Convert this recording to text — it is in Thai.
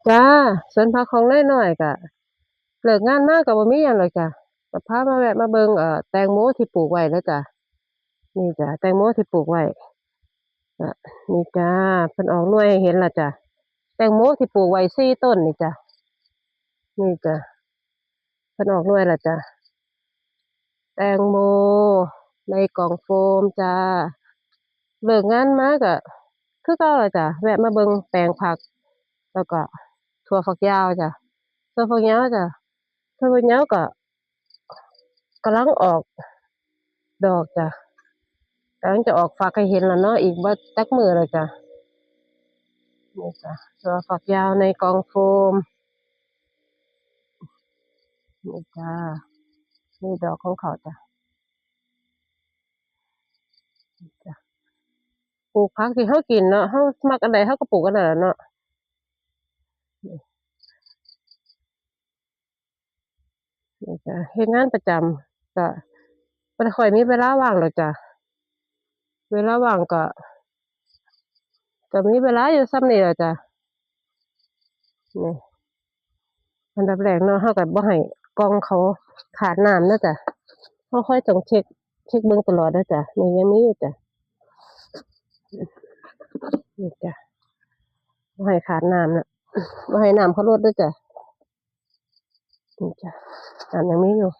จ้าสวนผักของน้อยๆก็เลิกงานมาก็บ่มีหยังหรอกจ้ะก็พามาแวะมาเบิ่งแตงโมที่ปลูกไว้เด้อจ้ะนี่จ้ะแตงโมที่ปลูกไว้ก็นี่จ้าเพิ่นออกหน่วยให้เห็นแล้วจ้ะแตงโมที่ปลูกไว้4ต้นนี่จ้ะนี่จ้ะเพิ่นออกหน่วยแล้วจ้ะแตงโมในกล่องโฟมจ้าเลิกงานมาก็คือเก่าล่ะจ้ะแวะมาเบิ่งแปลงผักแล้วก็ถั่วฝักยาวจ้ะถั่วฝักยาวจ้ะถั่วฝักยาวก็กำลังออกดอกจ้ะ กำลังจะออกฝักให้เห็นแล้วเนาะอีกบ่จักมื้อแล้วจ้ะนี่จ้ะตัวฝักยาวในกล่องโฟมนี่จ้ะนี่ดอกของเขาจ้ะนี่จ้ะปลูกผักที่เรากินเนาะเรามักอันใดเราก็ปลูกอันนั้นล่ะเนาะนี่นี่จ้ะเฮ็ดงานประจำก็บ่ได้ค่อยมีเวลาว่างดอกจ้ะเวลาว่างก็มีเวลาอยู่ส่ำนี้ล่ะจ้ะนี่อันดับแรกเนาะเราก็บ่ให้กล่องเขาขาดน้ำเนาะจ้ะเราค่อยต้องเช็กเบิ่งตลอดเด้อจ้ะนี่ยังมีอยู่จ้ะนี่จ้ะบ่ให้ขาดน้ำน่ะบ่ให้น้ำเขาลดเด้อจ้ะนี่จ้ะน้ำยังมีอยู่